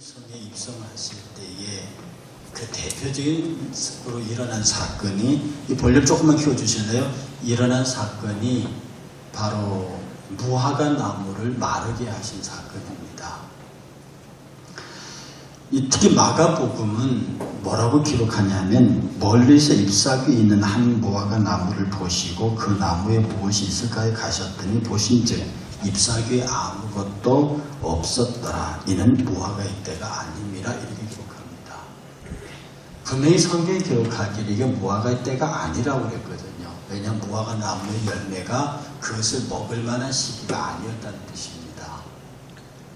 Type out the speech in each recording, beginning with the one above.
성에 입성하실 때에 그 대표적으로 일어난 사건이, 이 볼륨 조금만 키워주실래요? 일어난 사건이 바로 무화과 나무를 마르게 하신 사건입니다. 특히 마가복음은 뭐라고 기록하냐면, 멀리서 잎사귀 있는 한 무화과 나무를 보시고 그 나무에 무엇이 있을까에 가셨더니 보신즉 잎사귀에 아무것도 없었더라. 이는 무화과의 때가 아님이라. 이렇게 기록합니다. 분명히 성경이 기록하기를 이게 무화과의 때가 아니라고 그랬거든요. 왜냐하면 무화과 나무의 열매가 그것을 먹을 만한 시기가 아니었다는 뜻입니다.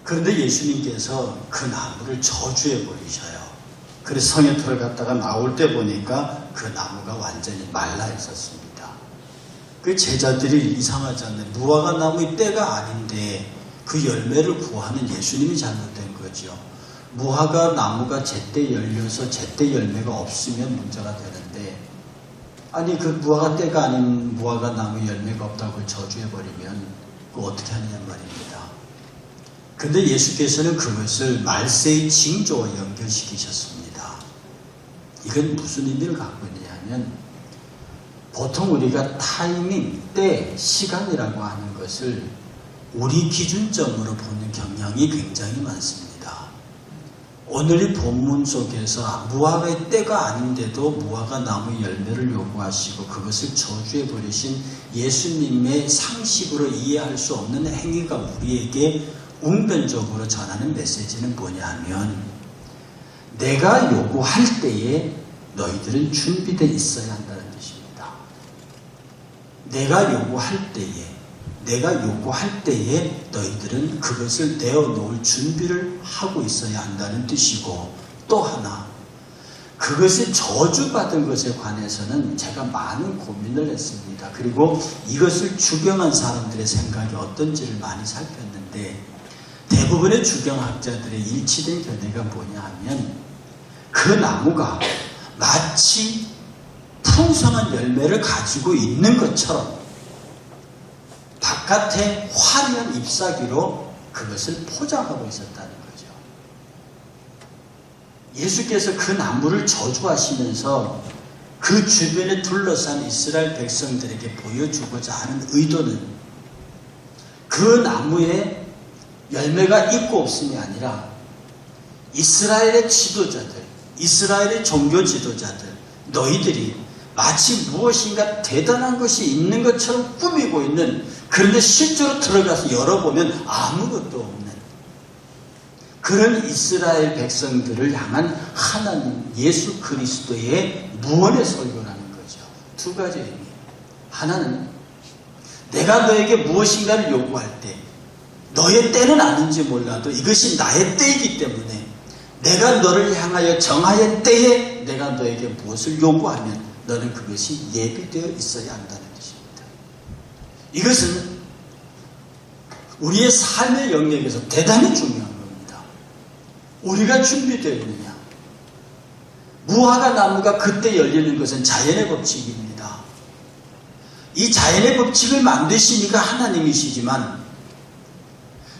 그런데 예수님께서 그 나무를 저주해 버리셔요. 그래서 성에 들어갔다가 나올 때 보니까 그 나무가 완전히 말라 있었습니다. 그 제자들이 이상하지 않나요? 무화과 나무의 때가 아닌데 그 열매를 구하는 예수님이 잘못된 거죠. 무화과 나무가 제때 열려서 제때 열매가 없으면 문제가 되는데, 아니 그 무화과 때가 아닌 무화과 나무 열매가 없다고 저주해버리면 그거 어떻게 하느냐 말입니다. 근데 예수께서는 그것을 말세의 징조와 연결시키셨습니다. 이건 무슨 의미를 갖고 있느냐면, 보통 우리가 타이밍, 때, 시간이라고 하는 것을 우리 기준점으로 보는 경향이 굉장히 많습니다. 오늘 이 본문 속에서 무화과의 때가 아닌데도 무화과 나무 열매를 요구하시고 그것을 저주해 버리신 예수님의 상식으로 이해할 수 없는 행위가 우리에게 웅변적으로 전하는 메시지는 뭐냐 하면, 내가 요구할 때에 너희들은 준비되어 있어야 한다는 뜻입니다. 내가 요구할 때에 너희들은 그것을 내어놓을 준비를 하고 있어야 한다는 뜻이고, 또 하나, 그것이 저주받은 것에 관해서는 제가 많은 고민을 했습니다. 그리고 이것을 주경한 사람들의 생각이 어떤지를 많이 살폈는데, 대부분의 주경학자들의 일치된 견해가 뭐냐 하면, 그 나무가 마치 풍성한 열매를 가지고 있는 것처럼 바깥에 화려한 잎사귀로 그것을 포장하고 있었다는 거죠. 예수께서 그 나무를 저주하시면서 그 주변에 둘러싼 이스라엘 백성들에게 보여주고자 하는 의도는, 그 나무에 열매가 있고 없음이 아니라 이스라엘의 지도자들, 이스라엘의 종교 지도자들, 너희들이 마치 무엇인가 대단한 것이 있는 것처럼 꾸미고 있는, 그런데 실제로 들어가서 열어보면 아무것도 없는 그런 이스라엘 백성들을 향한 하나님 예수 그리스도의 무언의 설교라는 거죠. 두 가지 의미. 하나는 내가 너에게 무엇인가를 요구할 때, 너의 때는 아닌지 몰라도 이것이 나의 때이기 때문에 내가 너를 향하여 정하여 때에 내가 너에게 무엇을 요구하면 너는 그것이 예비되어 있어야 한다는 뜻입니다. 이것은 우리의 삶의 영역에서 대단히 중요한 겁니다. 우리가 준비되어 있느냐. 무화과 나무가 그때 열리는 것은 자연의 법칙입니다. 이 자연의 법칙을 만드신 이가 하나님이시지만,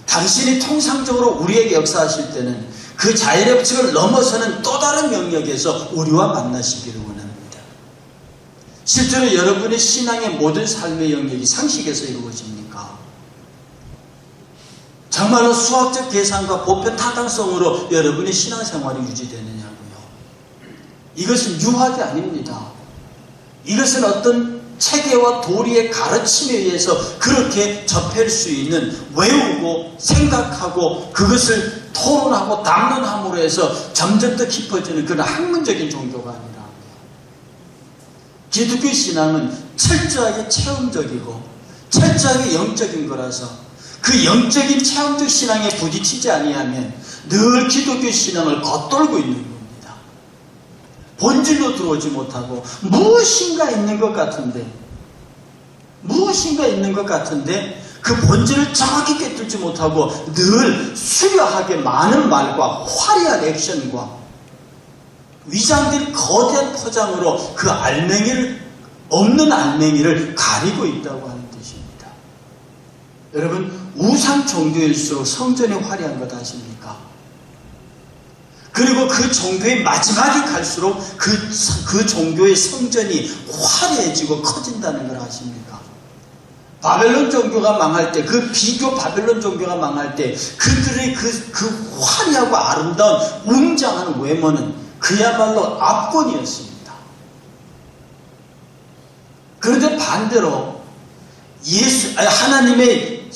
당신이 통상적으로 우리에게 역사하실 때는 그 자연의 법칙을 넘어서는 또 다른 영역에서 우리와 만나시기를 원합니다. 실제로 여러분의 신앙의 모든 삶의 영역이 상식에서 이루어집니까? 정말로 수학적 계산과 보편 타당성으로 여러분의 신앙생활이 유지되느냐고요? 이것은 유학이 아닙니다. 이것은 어떤 체계와 도리의 가르침에 의해서 그렇게 접할 수 있는, 외우고 생각하고 그것을 토론하고 담론함으로 해서 점점 더 깊어지는 그런 학문적인 종교가 아니라, 기독교 신앙은 철저하게 체험적이고 철저하게 영적인 거라서, 그 영적인 체험적 신앙에 부딪히지 아니하면 늘 기독교 신앙을 겉돌고 있는 겁니다. 본질로 들어오지 못하고 무엇인가 있는 것 같은데 그 본질을 정확히 꿰뚫지 못하고 늘 수려하게 많은 말과 화려한 액션과 위장된 거대한 포장으로 그 없는 알맹이를 가리고 있다고 하는 뜻입니다. 여러분, 우상 종교일수록 성전이 화려한 것 아십니까? 그리고 그 종교의 마지막에 갈수록 그 종교의 성전이 화려해지고 커진다는 걸 아십니까? 바벨론 종교가 망할 때, 그 비교 바벨론 종교가 망할 때 그들의 그 화려하고 아름다운 웅장한 외모는 그야말로 압권이었습니다. 그런데 반대로 하나님의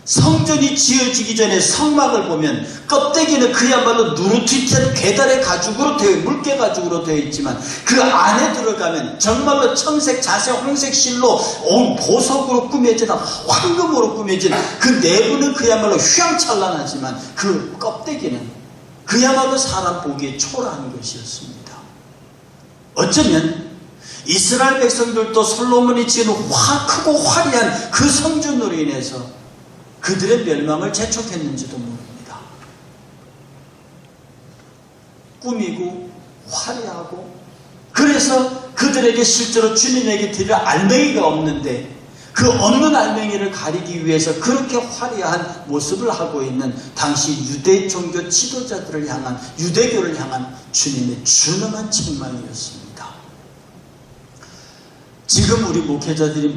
성전이 지어지기 전에 성막을 보면 껍데기는 그야말로 누르트된 계달의 가죽으로 물개 가죽으로 되어 있지만 그 안에 들어가면 정말로 청색, 자색, 홍색 실로 온 보석으로 꾸며진, 황금으로 꾸며진 그 내부는 그야말로 휘황찬란하지만 그 껍데기는 그야말로 사람 보기에 초라한 것이었습니다. 어쩌면 이스라엘 백성들도 솔로몬이 지은 크고 화려한 그 성전으로 인해서 그들의 멸망을 재촉했는지도 모릅니다. 꾸미고 화려하고, 그래서 그들에게 실제로 주님에게 드릴 알맹이가 없는데 그 없는 알맹이를 가리기 위해서 그렇게 화려한 모습을 하고 있는 당시 유대 종교 지도자들을 향한, 유대교를 향한 주님의 준엄한 책망이었습니다. 지금 우리 목회자들이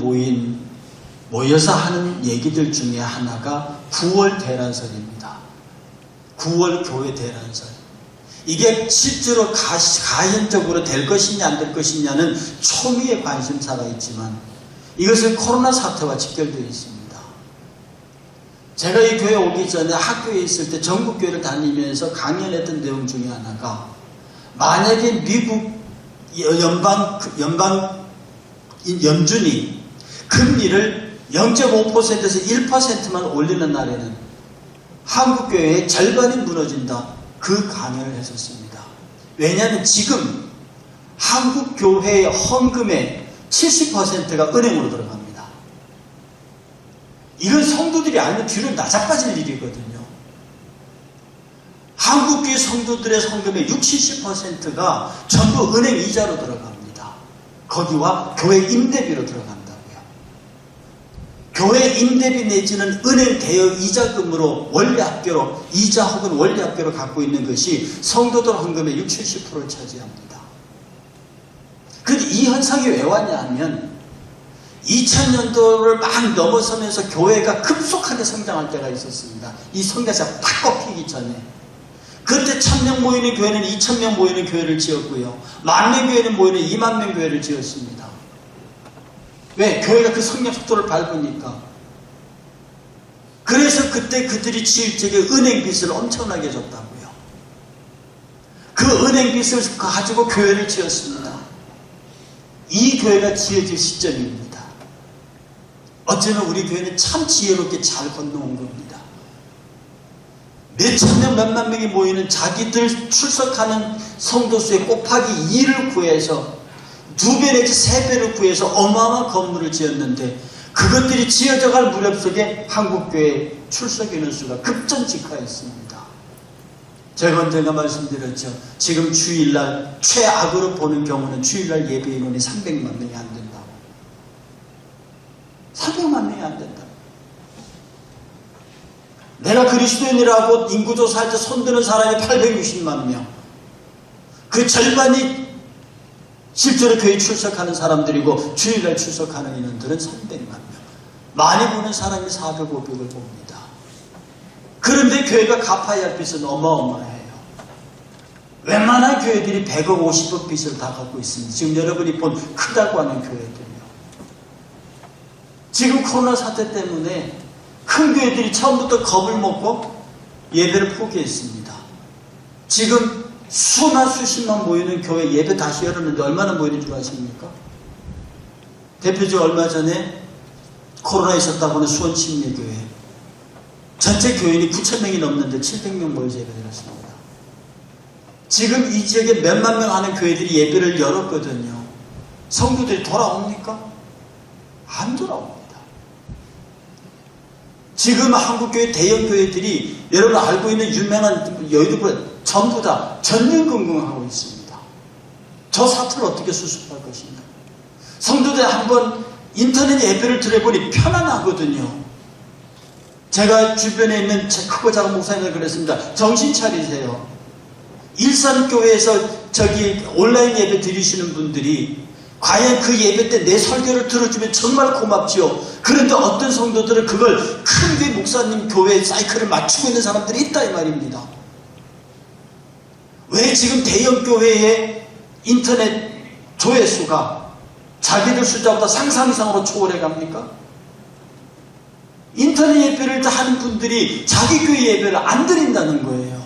모여서 하는 얘기들 중에 하나가 9월 대란설입니다. 9월 교회 대란설. 이게 실제로 가현적으로 될 것이냐 안 될 것이냐는 초미의 관심사가 있지만 이것은 코로나 사태와 직결되어 있습니다. 제가 이 교회 오기 전에 학교에 있을 때 전국교회를 다니면서 강연했던 내용 중에 하나가, 만약에 미국 연준이 금리를 0.5%에서 1%만 올리는 날에는 한국교회의 절반이 무너진다, 그 강연을 했었습니다. 왜냐하면 지금 한국교회의 헌금의 70%가 은행으로 들어갑니다. 이건 성도들이 알면 뒤로 나자빠질 일이거든요. 한국교회 성도들의 헌금의 60, 70%가 전부 은행 이자로 들어갑니다. 거기와 교회 임대비로 들어갑니다. 교회 임대비 내지는 은행 대여 이자금으로 원래학교로, 이자 혹은 원래학교로 갖고 있는 것이 성도들 헌금의 60, 70%를 차지합니다. 그런데 이 현상이 왜 왔냐 하면 2000년도를 막 넘어서면서 교회가 급속하게 성장할 때가 있었습니다. 이 성장세가 팍 꺾이기 전에. 그때 1000명 모이는 교회는 2000명 모이는 교회를 지었고요. 10,000명 교회는 모이는 20,000명 교회를 지었습니다. 왜? 교회가 그 성장 속도를 밟으니까. 그래서 그때 그들이 지을 적에 은행 빚을 엄청나게 줬다고요. 그 은행 빚을 가지고 교회를 지었습니다. 이 교회가 지어질 시점입니다. 어쩌면 우리 교회는 참 지혜롭게 잘 건너온 겁니다. 몇천 명, 몇만 명이 모이는 자기들 출석하는 성도 수의 곱하기 2를 구해서 2배 내지 3배를 구해서 어마어마한 건물을 지었는데 그것들이 지어져갈 무렵 속에 한국교회 출석 인원수가 급전직하였습니다. 제가 언젠가 말씀드렸죠. 지금 주일날 최악으로 보는 경우는 주일날 예배 인원이 300만 명이 안 된다고. 300만 명이 안 된다고. 내가 그리스도인이라고 인구조사할 때 손드는 사람이 860만 명. 그 절반이 실제로 교회 출석하는 사람들이고 주일날 출석하는 인원들은 300만 명. 많이 보는 사람이 400, 500을 봅니다. 그런데 교회가 갚아야 할 빚은 어마어마해요. 웬만한 교회들이 100억, 50억 빚을 다 갖고 있습니다. 지금 여러분이 본 크다고 하는 교회들이요. 지금 코로나 사태 때문에 큰 교회들이 처음부터 겁을 먹고 예배를 포기했습니다. 지금 수만 수십만 모이는 교회 예배 다시 열었는데 얼마나 모이는 줄 아십니까? 대표적으로 얼마 전에 코로나 있었다고 하는 수원 침례교회 전체 교인이 9,000명이 넘는데 700명 모여서 예배 드렸습니다. 지금 이 지역에 몇만 명 하는 교회들이 예배를 열었거든요. 성도들이 돌아옵니까? 안 돌아옵니다. 지금 한국교회 대형 교회들이 여러분 알고 있는 유명한 여의도보다 전부 다 전전긍긍하고 있습니다. 저 사태를 어떻게 수습할 것인가. 성도들 한번 인터넷 예배를 들어보니 편안하거든요. 제가 주변에 있는 크고 작은 목사님들 그랬습니다. 정신 차리세요. 일산교회에서 온라인 예배 드리시는 분들이 과연 그 예배 때 내 설교를 들어주면 정말 고맙지요. 그런데 어떤 성도들은 그걸 큰 교회 목사님 교회 사이클을 맞추고 있는 사람들이 있다 이 말입니다. 왜 지금 대형 교회의 인터넷 조회수가 자기들 숫자보다 상상 이상으로 초월해 갑니까? 인터넷 예배를 하는 분들이 자기 교회 예배를 안 드린다는 거예요.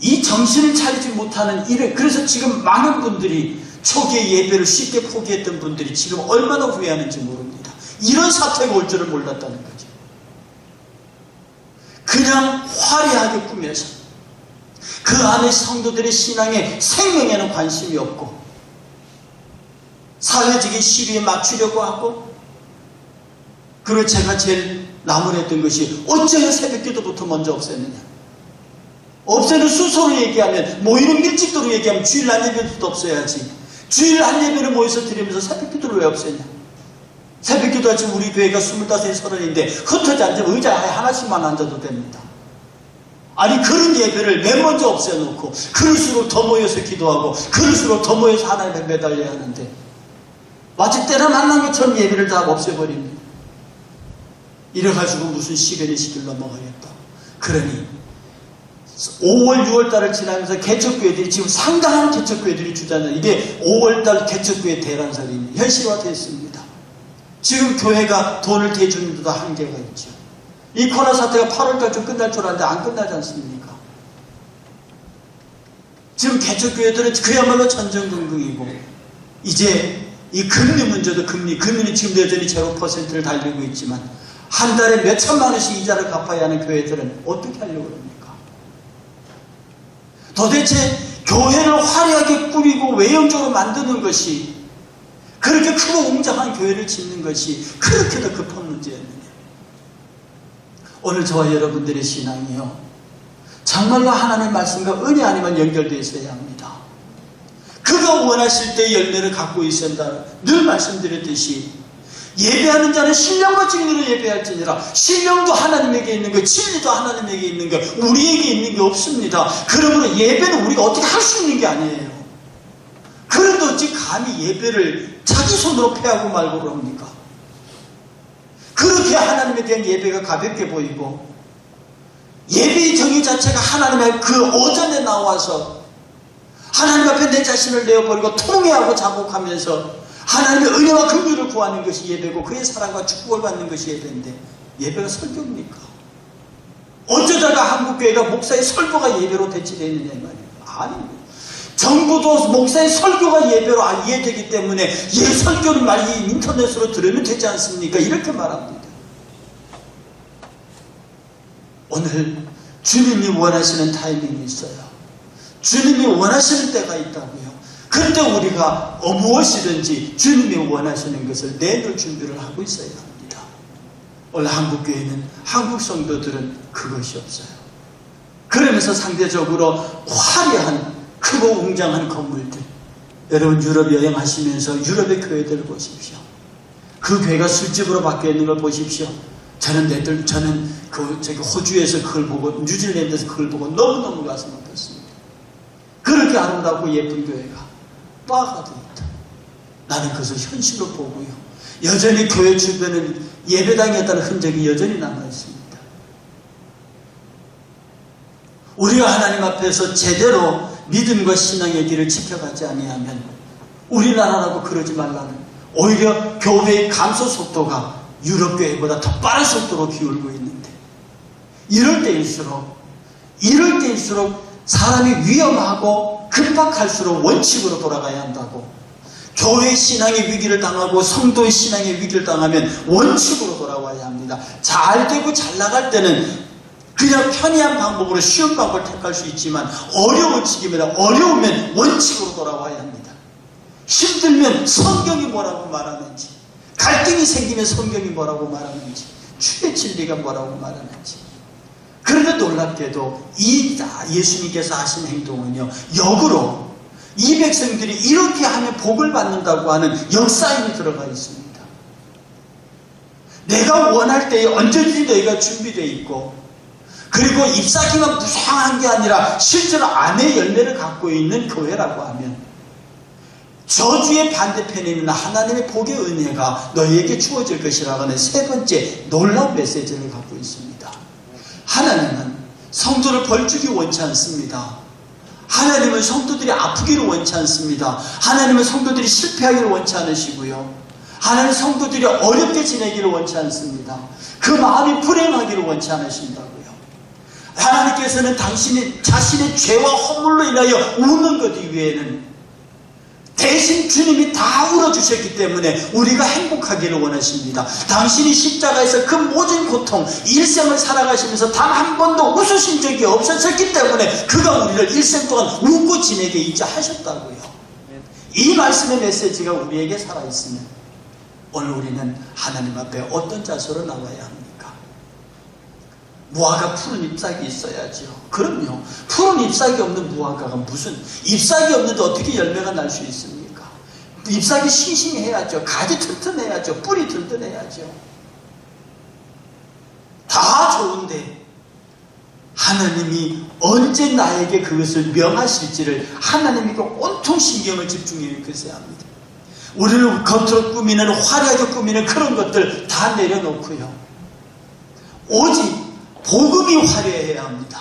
이 정신을 차리지 못하는 그래서 지금 많은 분들이 초기에 예배를 쉽게 포기했던 분들이 지금 얼마나 후회하는지 모릅니다. 이런 사태가 올 줄을 몰랐다는 거죠. 그냥 화려하게 꾸며서 그 안에 성도들의 신앙의 생명에는 관심이 없고 사회적인 시비에 맞추려고 하고, 그리고 제가 제일 나무랬던 것이 어째서 새벽기도부터 먼저 없앴느냐. 없애는 순서로 얘기하면, 모이는 밀집도로 얘기하면 주일 날 예배부터 없애야지. 주일 날 예배를 모여서 드리면서 새벽기도를 왜 없애냐. 새벽기도가 지금 우리 교회가 25에 30인데 흩어져 앉으면 의자에 하나씩만 앉아도 됩니다. 아니 그런 예배를 맨 먼저 없애놓고 그럴수록 더 모여서 기도하고 그럴수록 더 모여서 하나님에 매달려야 하는데 마치 때나 만난 것처럼 예배를 다 없애버립니다. 이래가지고 무슨 시간의 시기를 넘어가겠다. 그러니 5월 6월달을 지나면서 개척교회들이 지금 상당한 개척교회들이 주잖아요. 이게 5월달 개척교회 대란설이 현실화됐습니다. 지금 교회가 돈을 대주는 데도 한계가 있죠. 이 코로나 사태가 8월달쯤 끝날 줄 알았는데 안 끝나지 않습니까? 지금 개척교회들은 그야말로 전전긍긍이고, 이제 이 금리 문제도 금리는 지금 여전히 0%를 달리고 있지만 한 달에 몇 천만 원씩 이자를 갚아야 하는 교회들은 어떻게 하려고 합니까? 도대체 교회를 화려하게 꾸리고 외형적으로 만드는 것이, 그렇게 크고 웅장한 교회를 짓는 것이 그렇게도 급한 문제였느냐. 오늘 저와 여러분들의 신앙이요, 정말로 하나님의 말씀과 은혜 안에만 연결되어 있어야 합니다. 그가 원하실 때 열매를 갖고 있어야 한다. 늘 말씀드렸듯이 예배하는 자는 신령과 진리로 예배할지니라. 신령도 하나님에게 있는 것, 진리도 하나님에게 있는 것, 우리에게 있는 게 없습니다. 그러므로 예배는 우리가 어떻게 할 수 있는 게 아니에요. 그런데 어찌 감히 예배를 자기 손으로 패하고 말고 합니까? 그렇게 하나님에 대한 예배가 가볍게 보이고, 예배의 정의 자체가 하나님의 그 오전에 나와서 하나님 앞에 내 자신을 내어버리고 통회하고 자복하면서 하나님의 은혜와 긍휼을 구하는 것이 예배고, 그의 사랑과 축복을 받는 것이 예배인데, 예배가 설교입니까? 어쩌다가 한국교회가 목사의 설교가 예배로 대치되느냐 이 말이에요. 아닙니다. 정부도 목사의 설교가 예배로 이해되기 때문에 설교는 말이 인터넷으로 들으면 되지 않습니까? 이렇게 말합니다. 오늘 주님이 원하시는 타이밍이 있어요. 주님이 원하시는 때가 있다고요. 그때 우리가 무엇이든지 주님이 원하시는 것을 내놓을 준비를 하고 있어야 합니다. 오늘 한국교회는, 한국 성도들은 그것이 없어요. 그러면서 상대적으로 화려한 크고 웅장한 건물들, 여러분 유럽 여행하시면서 유럽의 교회들을 보십시오. 그 교회가 술집으로 바뀌어 있는 걸 보십시오. 저는 호주에서 그걸 보고, 뉴질랜드에서 그걸 보고 너무너무 가슴 아팠습니다. 그렇게 아름답고 예쁜 교회가 바가 돼 있다. 나는 그것을 현실로 보고요, 여전히 교회 주변은 예배당이었다는 흔적이 여전히 남아있습니다. 우리가 하나님 앞에서 제대로 믿음과 신앙의 길을 지켜가지 아니하면, 우리나라라고 그러지 말라는, 오히려 교회의 감소 속도가 유럽 교회보다 더 빠른 속도로 기울고 있는데, 이럴 때일수록 사람이 위험하고 급박할수록 원칙으로 돌아가야 한다고. 교회의 신앙의 위기를 당하고 성도의 신앙의 위기를 당하면 원칙으로 돌아와야 합니다. 잘 되고 잘 나갈 때는 그냥 편리한 방법으로 쉬운 방법을 택할 수 있지만, 어려우면 원칙으로 돌아와야 합니다. 힘들면 성경이 뭐라고 말하는지, 갈등이 생기면 성경이 뭐라고 말하는지, 주의 진리가 뭐라고 말하는지. 그런데 놀랍게도 예수님께서 하신 행동은요, 역으로 이 백성들이 이렇게 하면 복을 받는다고 하는 역사임이 들어가 있습니다. 내가 원할 때에 언제든지 너희가 준비되어 있고, 그리고 잎사귀만 무성한 게 아니라 실제로 안에 열매를 갖고 있는 교회라고 하면 저주의 반대편에 있는 하나님의 복의 은혜가 너희에게 주어질 것이라고 하는 세 번째 놀라운 메시지를 갖고 있습니다. 하나님은 성도를 벌주기 원치 않습니다. 하나님은 성도들이 아프기를 원치 않습니다. 하나님은 성도들이 실패하기를 원치 않으시고요. 하나님은 성도들이 어렵게 지내기를 원치 않습니다. 그 마음이 불행하기를 원치 않으신다고요. 하나님께서는 당신이 자신의 죄와 허물로 인하여 우는 것 이외에는 대신 주님이 다 울어주셨기 때문에 우리가 행복하기를 원하십니다. 당신이 십자가에서 그 모든 고통, 일생을 살아가시면서 단 한 번도 웃으신 적이 없었기 때문에 그가 우리를 일생 동안 웃고 지내게 있자 하셨다고요. 이 말씀의 메시지가 우리에게 살아있으면 오늘 우리는 하나님 앞에 어떤 자세로 나와야 합니까? 무화과 푸른 잎사귀 있어야죠. 그럼요. 푸른 잎사귀 없는 무화과가 무슨 잎사귀 없는데 어떻게 열매가 날 수 있습니까? 잎사귀 싱싱해야죠. 가지 튼튼해야죠. 뿌리 튼튼해야죠. 다 좋은데 하나님이 언제 나에게 그것을 명하실지를 하나님이 온통 신경을 집중해 주셔야 합니다. 우리는 겉으로 꾸미는 화려하게 꾸미는 그런 것들 다 내려놓고요. 오직 복음이 화려해야 합니다.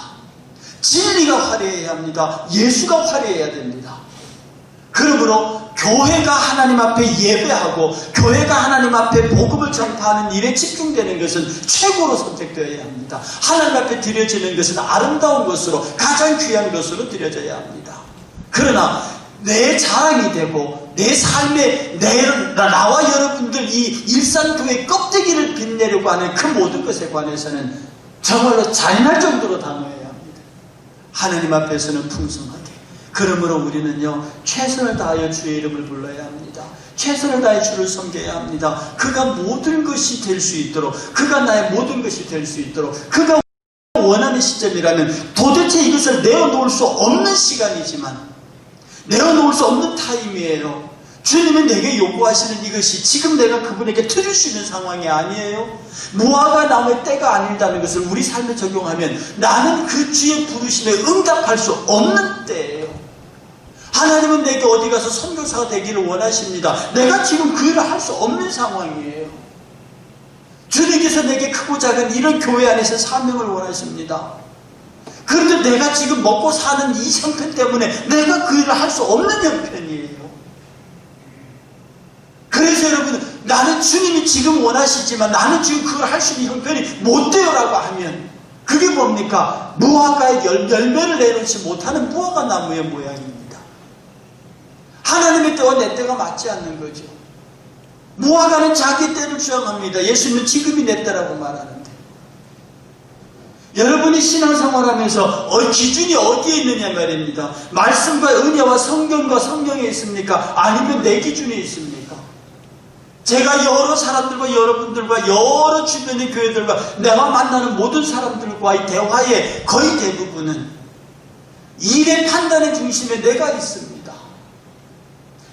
진리가 화려해야 합니다. 예수가 화려해야 됩니다. 그러므로 교회가 하나님 앞에 예배하고 교회가 하나님 앞에 복음을 전파하는 일에 집중되는 것은 최고로 선택되어야 합니다. 하나님 앞에 드려지는 것은 아름다운 것으로 가장 귀한 것으로 드려져야 합니다. 그러나 내 자랑이 되고 내 삶에 나와 여러분들 이 일산교회 껍데기를 빛내려고 하는 그 모든 것에 관해서는 정말로 잔인할 정도로 단호해야 합니다. 하나님 앞에서는 풍성하게. 그러므로 우리는요 최선을 다하여 주의 이름을 불러야 합니다. 최선을 다해 주를 섬겨야 합니다. 그가 모든 것이 될 수 있도록, 그가 나의 모든 것이 될 수 있도록, 그가 원하는 시점이라면 도대체 이것을 내어놓을 수 없는 시간이지만 내어놓을 수 없는 타임이에요. 주님은 내게 요구하시는 이것이 지금 내가 그분에게 드릴 수 있는 상황이 아니에요. 무화과 나무의 때가 아니다는 것을 우리 삶에 적용하면 나는 그 주의 부르심에 응답할 수 없는 때예요. 하나님은 내게 어디 가서 선교사가 되기를 원하십니다. 내가 지금 그 일을 할 수 없는 상황이에요. 주님께서 내게 크고 작은 이런 교회 안에서 사명을 원하십니다. 그런데 내가 지금 먹고 사는 이 형편 때문에 내가 그 일을 할 수 없는 형편이에요. 그래서 여러분, 나는 주님이 지금 원하시지만 나는 지금 그걸 할 수 있는 형편이 못 돼요 라고 하면 그게 뭡니까? 무화과의 열매를 내놓지 못하는 무화과 나무의 모양입니다. 하나님의 때와 내 때가 맞지 않는 거죠. 무화과는 자기 때를 주장합니다. 예수님은 지금이 내 때라고 말하는데, 여러분이 신앙생활하면서 기준이 어디에 있느냐 말입니다. 말씀과 은혜와 성경과 성경에 있습니까? 아니면 내 기준에 있습니까? 제가 여러 사람들과 여러분들과 여러 주변의 교회들과 내가 만나는 모든 사람들과의 대화의 거의 대부분은 일의 판단의 중심에 내가 있습니다.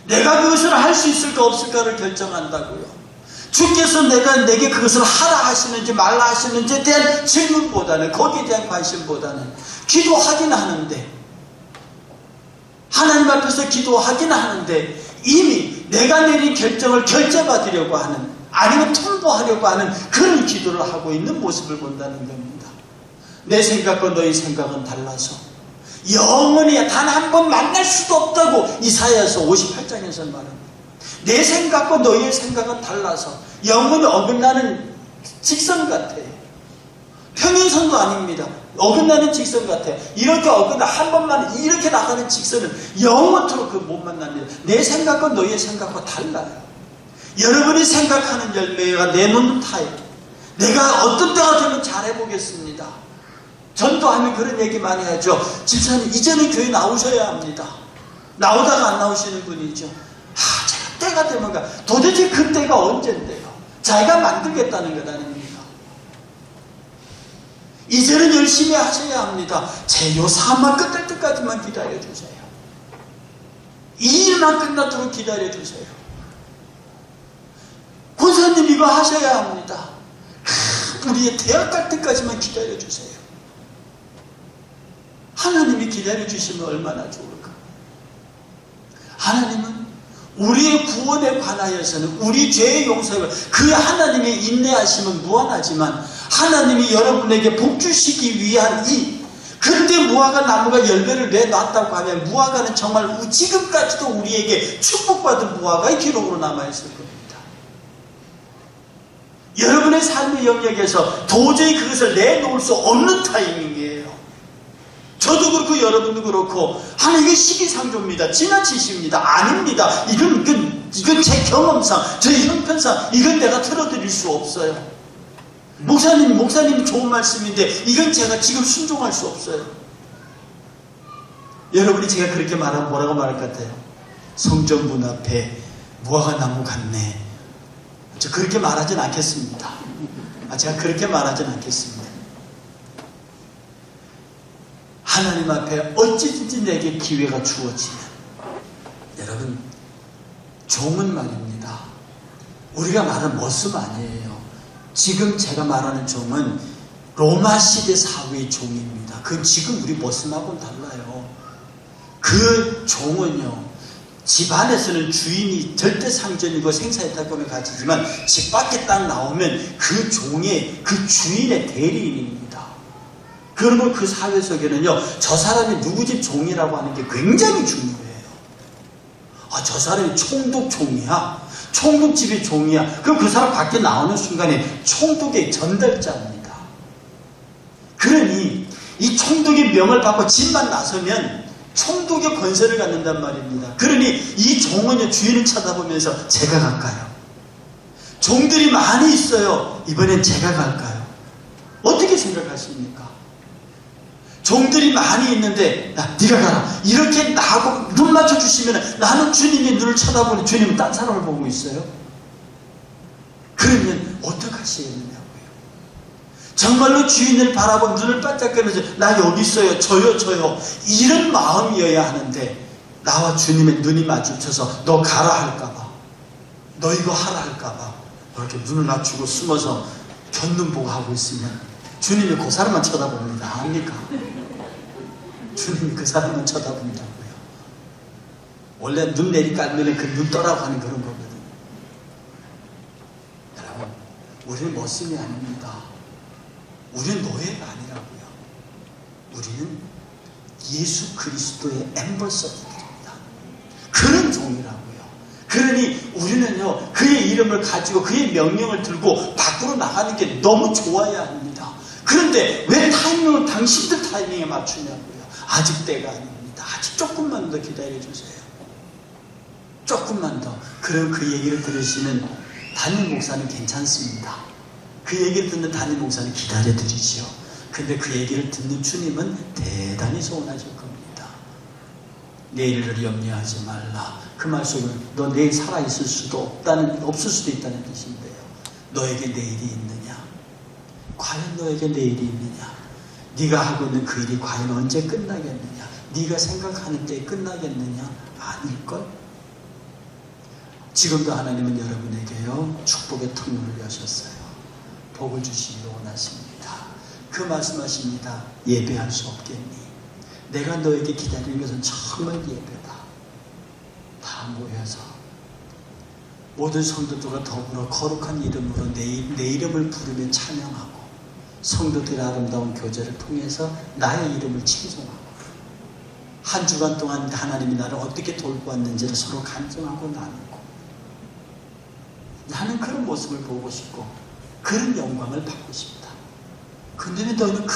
내가 그것을 할 수 있을까 없을까를 결정한다고요. 주께서 내게 그것을 하라 하시는지 말라 하시는지에 대한 질문보다는, 거기에 대한 관심보다는 기도하긴 하는데, 하나님 앞에서 기도하긴 하는데 이미 내가 내린 결정을 결제받으려고 하는, 아니면 통보하려고 하는 그런 기도를 하고 있는 모습을 본다는 겁니다. 내 생각과 너희 생각은 달라서 영원히 단 한 번 만날 수도 없다고 이사야서 58장에서 말합니다. 내 생각과 너희의 생각은 달라서 영원히 어긋나는 직선 같아요. 평행선도 아닙니다. 어긋나는 직선 같아요. 이렇게 한 번만 이렇게 나가는 직선은 영원토록 못 만납니다. 내 생각과 너희의 생각과 달라요. 여러분이 생각하는 열매가 내놓는 타입. 내가 어떤 때가 되면 잘해보겠습니다. 전도하면 그런 얘기 많이 하죠. 집사님, 이제는 교회 나오셔야 합니다. 나오다가 안 나오시는 분이죠. 제가 때가 되면 도대체 그 때가 언젠데요? 자기가 만들겠다는 것 아닙니까? 이제는 열심히 하셔야 합니다. 제 요 사만 끝날 때까지만 기다려주세요. 이 일만 끝나도록 기다려주세요. 권사님, 이거 하셔야 합니다. 우리의 대학 갈 때까지만 기다려주세요. 하나님이 기다려주시면 얼마나 좋을까. 하나님은 우리의 구원에 관하여서는, 우리 죄의 용서에 그 하나님의 인내하심은 무한하지만, 하나님이 여러분에게 복 주시기 위한 그때 무화과 나무가 열매를 내놨다고 하면 무화과는 정말 지금까지도 우리에게 축복받은 무화과의 기록으로 남아있을 겁니다. 여러분의 삶의 영역에서 도저히 그것을 내놓을 수 없는 타이밍이에요. 저도 그렇고 여러분도 그렇고, 이게 시기상조입니다. 지나치십니다. 아닙니다. 이건 제 경험상, 제 형편상 이건 내가 틀어드릴 수 없어요. 목사님 좋은 말씀인데 이건 제가 지금 순종할 수 없어요. 여러분이 제가 그렇게 말하면 뭐라고 말할 것 같아요? 성전문 앞에 무화과 나무 같네. 저 그렇게 말하진 않겠습니다. 제가 그렇게 말하진 않겠습니다. 하나님 앞에 어찌든지 내게 기회가 주어지면, 여러분, 종은 말입니다. 우리가 말하는 모습 아니에요. 지금 제가 말하는 종은 로마 시대 사회의 종입니다. 그건 지금 우리 모습하고는 달라요. 그 종은요, 집안에서는 주인이 절대 상전이고 생사이탈권을 가지지만 집 밖에 딱 나오면 그 종의, 그 주인의 대리인입니다. 그러면 그 사회 속에는요, 저 사람이 누구 집 종이라고 하는 게 굉장히 중요해요. 저 사람이 총독 종이야, 총독집의 종이야. 그럼 그 사람 밖에 나오는 순간에 총독의 전달자입니다. 그러니 이 총독의 명을 받고 집만 나서면 총독의 권세를 갖는단 말입니다. 그러니 이 종은요, 주인을 쳐다보면서 제가 갈까요? 종들이 많이 있어요. 이번엔 제가 갈까요? 어떻게 생각하십니까? 종들이 많이 있는데 네가 가라 이렇게 나하고 눈 맞춰주시면, 나는 주님의 눈을 쳐다보니 주님은 딴 사람을 보고 있어요. 그러면 어떡하시겠느냐고요. 정말로 주인을 바라보고 눈을 반짝거리면서 나 여기 있어요, 저요 이런 마음이어야 하는데, 나와 주님의 눈이 마주쳐서 너 가라 할까봐, 너 이거 하라 할까봐 이렇게 눈을 맞추고 숨어서 곁눈 보고 하고 있으면 주님이 그 사람만 쳐다봅니다. 압니까? 주님이 그 사람만 쳐다본다고요. 원래 눈 내리깔면 그 눈 떠라고 하는 그런 거거든요. 여러분, 우리는 머슴이 아닙니다. 우리는 노예가 아니라고요. 우리는 예수 그리스도의 앰버서더입니다. 그런 종이라고요. 그러니 우리는요, 그의 이름을 가지고 그의 명령을 들고 밖으로 나가는 게 너무 좋아야 합니다. 그런데 왜 타이밍을 당신들 타이밍에 맞추냐고요. 아직 때가 아닙니다. 아직 조금만 더 기다려주세요. 조금만 더. 그럼 그 얘기를 들으시는 담임 목사는 괜찮습니다. 그 얘기를 듣는 담임 목사는 기다려드리지요. 근데 그 얘기를 듣는 주님은 대단히 서운하실 겁니다. 내일을 염려하지 말라. 그 말 속은 너 내일 살아있을 수도 없을 수도 있다는 뜻인데요. 너에게 내일이 있느냐? 과연 너에게 내일이 있느냐? 네가 하고 있는 그 일이 과연 언제 끝나겠느냐? 네가 생각하는 때에 끝나겠느냐? 아닐걸? 지금도 하나님은 여러분에게요, 축복의 통로를 여셨어요. 복을 주시기를 원하십니다. 그 말씀하십니다. 예배할 수 없겠니? 내가 너에게 기다리는 것은 정말 예배다. 다 모여서 모든 성도들과 더불어 거룩한 이름으로 내 이름을 부르며 찬양하고, 성도들의 아름다운 교제를 통해서 나의 이름을 칭송하고, 한 주간 동안 하나님이 나를 어떻게 돌보 왔는지를 서로 간증하고 나누고, 나는 그런 모습을 보고 싶고 그런 영광을 받고 싶다. 근데 너희는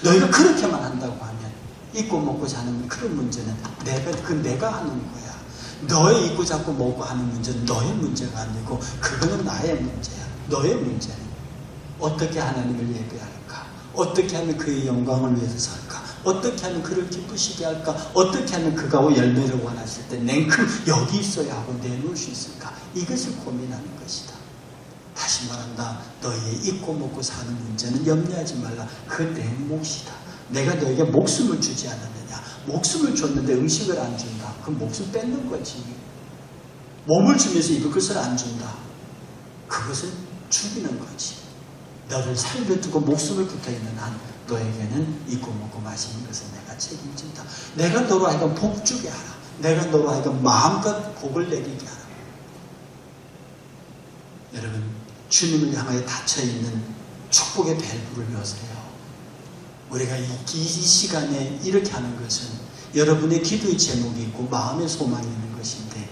너희가 그렇게만 한다고 하면 입고 먹고 자는 그런 문제는 내가 하는 거야. 너의 입고 잡고 먹고 하는 문제는 너의 문제가 아니고 그거는 나의 문제야. 너의 문제는 어떻게 하나님을 예배할까? 어떻게 하면 그의 영광을 위해서 살까? 어떻게 하면 그를 기쁘시게 할까? 어떻게 하면 그가 열매를 원하실 때 냉큼 여기 있어야 하고 내놓을 수 있을까? 이것을 고민하는 것이다. 다시 말한다. 너희의 입고 먹고 사는 문제는 염려하지 말라. 그 내 몫이다. 내가 너에게 목숨을 주지 않았느냐? 목숨을 줬는데 음식을 안 준다. 그 목숨 뺏는 거지. 몸을 주면서 입을 것을 안 준다. 그것은 죽이는 거지. 너를 살려두고 목숨을 붙어있는 한 너에게는 입고 먹고 마시는 것은 내가 책임진다. 내가 너로 하여금 복 주게 하라. 내가 너로 하여금 마음껏 복을 내리게 하라. 여러분, 주님을 향하여 닫혀있는 축복의 밸브를 여세요. 우리가 이 시간에 이렇게 하는 것은 여러분의 기도의 제목이 있고 마음의 소망이 있는 것인데,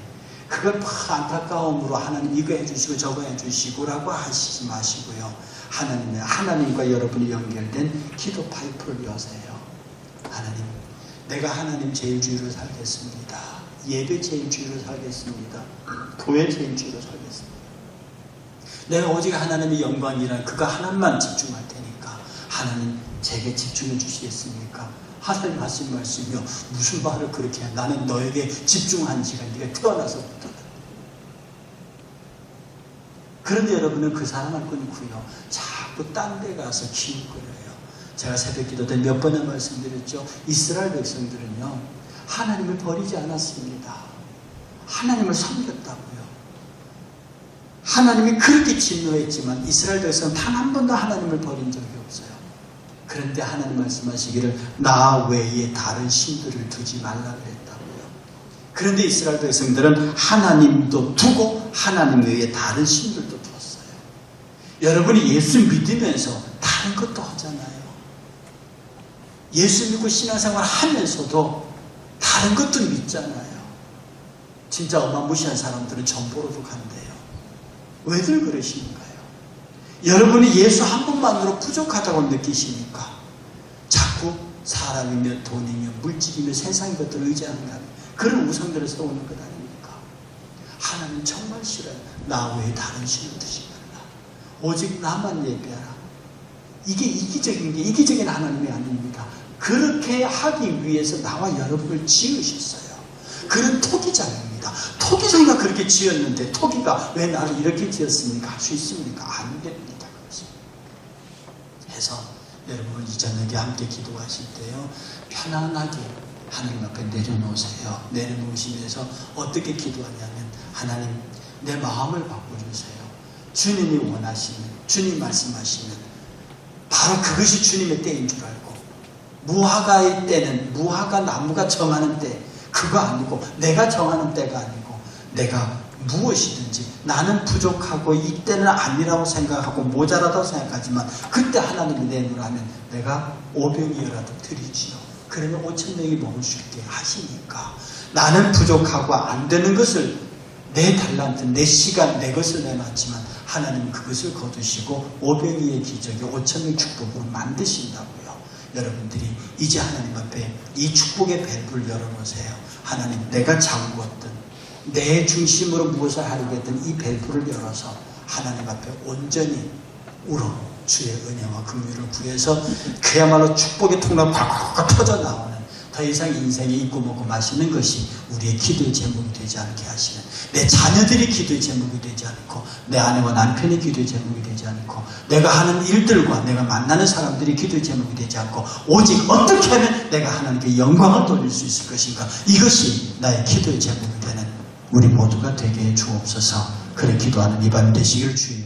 그걸 막 안타까움으로 하나님 이거 해주시고 저거 해주시고 라고 하시지 마시고요. 하나님과 여러분이 연결된 기도 파이프를 여세요. 하나님, 내가 하나님 제일주의로 살겠습니다. 예배 제일주의로 살겠습니다. 교회 제일주의로 살겠습니다. 내가 오직 하나님의 영광이란 그거 하나만 집중할 테니까 하나님 제게 집중해 주시겠습니까? 하나님 하신 말씀이요. 무슨 말을 그렇게 해? 나는 너에게 집중한 지가 네가 태어나서부터. 그런데 여러분은 그 사람을 끊고요. 자꾸 딴 데 가서 기웃거려요. 제가 새벽기도 때 몇 번의 말씀드렸죠. 이스라엘 백성들은요. 하나님을 버리지 않았습니다. 하나님을 섬겼다고요. 하나님이 그렇게 진노했지만 이스라엘 백성은 단 한 번도 하나님을 버린 적이 없어요. 그런데 하나님 말씀하시기를 나 외에 다른 신들을 두지 말라 그랬다고요. 그런데 이스라엘 백성들은 하나님도 두고 하나님 외에 다른 신들도 두었어요. 여러분이 예수 믿으면서 다른 것도 하잖아요. 예수 믿고 신앙생활 하면서도 다른 것도 믿잖아요. 진짜 어마무시한 사람들은 전보로도 간대요. 왜들 그러시는가요? 여러분이 예수 한 분만으로 부족하다고 느끼시니까 자꾸 사람이며 돈이며 물질이며 세상의 것들을 의지하는 것, 그런 우상들을 세우는 것 아닙니까? 하나님 정말 싫어요. 나 외에 다른 신을 두지 말라. 오직 나만 예배하라. 이게 이기적인 하나님이 아닙니다. 그렇게 하기 위해서 나와 여러분을 지으셨어요. 그는 토기장입니다. 토기장이가 그렇게 지었는데 토기가 왜 나를 이렇게 지었습니까? 할 수 있습니까? 안 됩니다. 해서 여러분 이 저녁에 함께 기도하실 때요. 편안하게 하나님 앞에 내려놓으세요. 내려놓으시면서 어떻게 기도하냐면 하나님 내 마음을 바꿔주세요. 주님이 원하시면 주님 말씀하시면 바로 그것이 주님의 때인 줄 알고 무화과의 때는 무화과 나무가 정하는 때 그거 아니고 내가 정하는 때가 아니고 내가 무엇이든지 나는 부족하고 이때는 아니라고 생각하고 모자라다고 생각하지만 그때 하나님이 내놓으라면 내가 5병이라도 드리지요. 그러면 5,000명이 먹을 수 있게 하시니까 나는 부족하고 안 되는 것을 내 달란트, 내 시간, 내 것을 내놨지만 하나님은 그것을 거두시고 5병이의 기적이 5,000명 축복으로 만드신다고요. 여러분들이 이제 하나님 앞에 이 축복의 밸브를 열어놓으세요. 하나님 내가 잠궜던 내 중심으로 무엇을 하려고 했던 이 밸브를 열어서 하나님 앞에 온전히 울어 주의 은혜와 긍휼을 구해서 그야말로 축복의 통로가 꽉꽉 터져나오는 더 이상 인생에 입고 먹고 마시는 것이 우리의 기도의 제목이 되지 않게 하시는, 내 자녀들이 기도의 제목이 되지 않고 내 아내와 남편의 기도의 제목이 되지 않고 내가 하는 일들과 내가 만나는 사람들이 기도의 제목이 되지 않고 오직 어떻게 하면 내가 하나님께 영광을 돌릴 수 있을 것인가, 이것이 나의 기도의 제목이 되는 우리 모두가 되게 해 주옵소서. 그래 기도하는 이 밤 되시길 주의